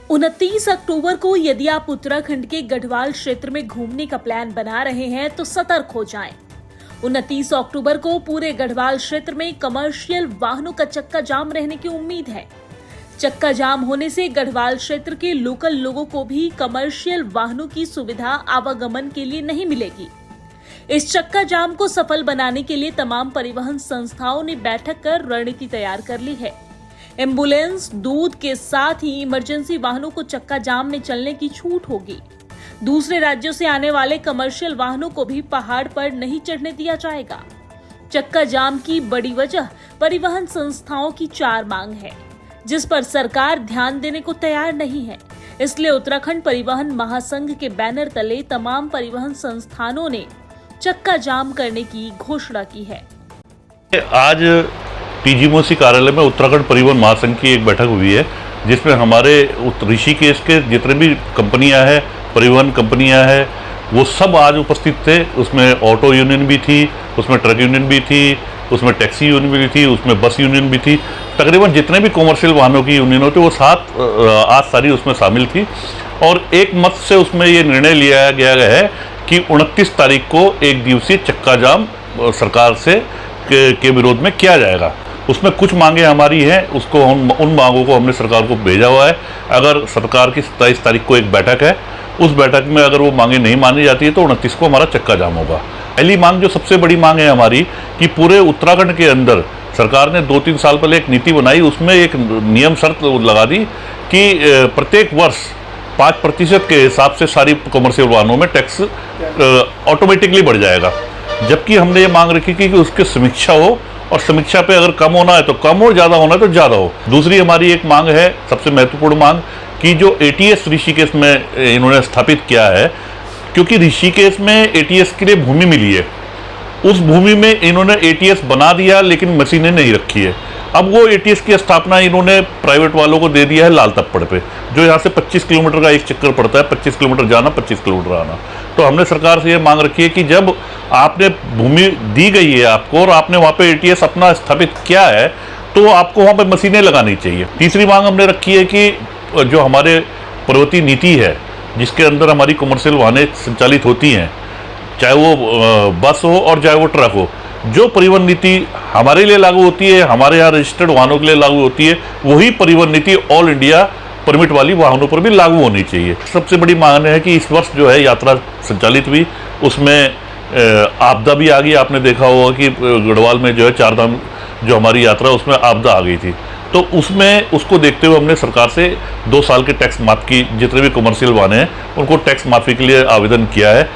29 अक्टूबर को यदि आप उत्तराखंड के गढ़वाल क्षेत्र में घूमने का प्लान बना रहे हैं तो सतर्क हो जाएं। 29 अक्टूबर को पूरे गढ़वाल क्षेत्र में कमर्शियल वाहनों का चक्का जाम रहने की उम्मीद है। चक्का जाम होने से गढ़वाल क्षेत्र के लोकल लोगों को भी कमर्शियल वाहनों की सुविधा आवागमन के लिए नहीं मिलेगी। इस चक्का जाम को सफल बनाने के लिए तमाम परिवहन संस्थाओं ने बैठक कर रणनीति तैयार कर ली है। एम्बुलेंस, दूध के साथ ही इमरजेंसी वाहनों को चक्का जाम में चलने की छूट होगी। दूसरे राज्यों से आने वाले कमर्शियल वाहनों को भी पहाड़ पर नहीं चढ़ने दिया जाएगा। चक्का जाम की बड़ी वजह परिवहन संस्थाओं की 4 मांग है, जिस पर सरकार ध्यान देने को तैयार नहीं है। इसलिए उत्तराखंड परिवहन महासंघ के बैनर तले तमाम परिवहन संस्थानों ने चक्का जाम करने की घोषणा की है। आज टीजीएमओसी कार्यालय में उत्तराखंड परिवहन महासंघ की एक बैठक हुई है, जिसमें हमारे ऋषिकेश के जितने भी कंपनियां हैं, परिवहन कंपनियां हैं, वो सब आज उपस्थित थे। उसमें ऑटो यूनियन भी थी, उसमें ट्रक यूनियन भी थी, उसमें टैक्सी यूनियन भी थी, उसमें बस यूनियन भी थी। तकरीबन जितने भी कॉमर्शियल वाहनों की यूनियन होती वो आज सारी उसमें शामिल थी। और एक मत से उसमें ये निर्णय लिया गया है कि 29 तारीख को एक दिवसीय चक्का जाम सरकार से के विरोध में किया जाएगा। उसमें कुछ मांगे हमारी हैं, उसको उन मांगों को हमने सरकार को भेजा हुआ है। अगर सरकार की 27 तारीख को एक बैठक है, उस बैठक में अगर वो मांगे नहीं मानी जाती है तो 29 को हमारा चक्का जाम होगा। पहली मांग, जो सबसे बड़ी मांग है हमारी, कि पूरे उत्तराखंड के अंदर सरकार ने 2-3 साल पहले एक नीति बनाई, उसमें एक नियम शर्त लगा दी कि प्रत्येक वर्ष 5% के हिसाब से सारी कमर्शियल वाहनों में टैक्स ऑटोमेटिकली बढ़ जाएगा। जबकि हमने ये मांग रखी कि उसकी समीक्षा हो, और समीक्षा पे अगर कम होना है तो कम हो, ज़्यादा होना है तो ज़्यादा हो। दूसरी हमारी एक मांग है, सबसे महत्वपूर्ण मांग, कि जो एटीएस ऋषिकेश में इन्होंने स्थापित किया है, क्योंकि ऋषिकेश में एटीएस के लिए भूमि मिली है, उस भूमि में इन्होंने एटीएस बना दिया लेकिन मशीनें नहीं रखी है। अब वो एटीएस की स्थापना इन्होंने प्राइवेट वालों को दे दिया है लाल तप्पड़ पे, जो यहाँ से 25 किलोमीटर का एक चक्कर पड़ता है, 25 किलोमीटर जाना, 25 किलोमीटर आना। तो हमने सरकार से ये मांग रखी है कि जब आपने भूमि दी गई है आपको और आपने वहाँ पे एटीएस अपना स्थापित किया है, तो आपको वहाँ पे मशीनें लगानी चाहिए। तीसरी मांग हमने रखी है कि जो हमारे पर्वतीय नीति है, जिसके अंदर हमारी कमर्शियल वाहनें संचालित होती हैं, चाहे वो बस हो और चाहे वो ट्रक हो, जो परिवहन नीति हमारे लिए लागू होती है, हमारे यहाँ रजिस्टर्ड वाहनों के लिए लागू होती है, वही परिवहन नीति ऑल इंडिया परमिट वाली वाहनों पर भी लागू होनी चाहिए। सबसे बड़ी मांग है कि इस वर्ष जो है यात्रा संचालित हुई, उसमें आपदा भी आ गई। आपने देखा होगा कि गढ़वाल में जो है 4 धाम जो हमारी यात्रा, उसमें आपदा आ गई थी। तो उसको देखते हुए हमने सरकार से 2 साल के टैक्स माफ़ की, जितने भी कमर्शियल वाहन हैं उनको टैक्स माफ़ी के लिए आवेदन किया है।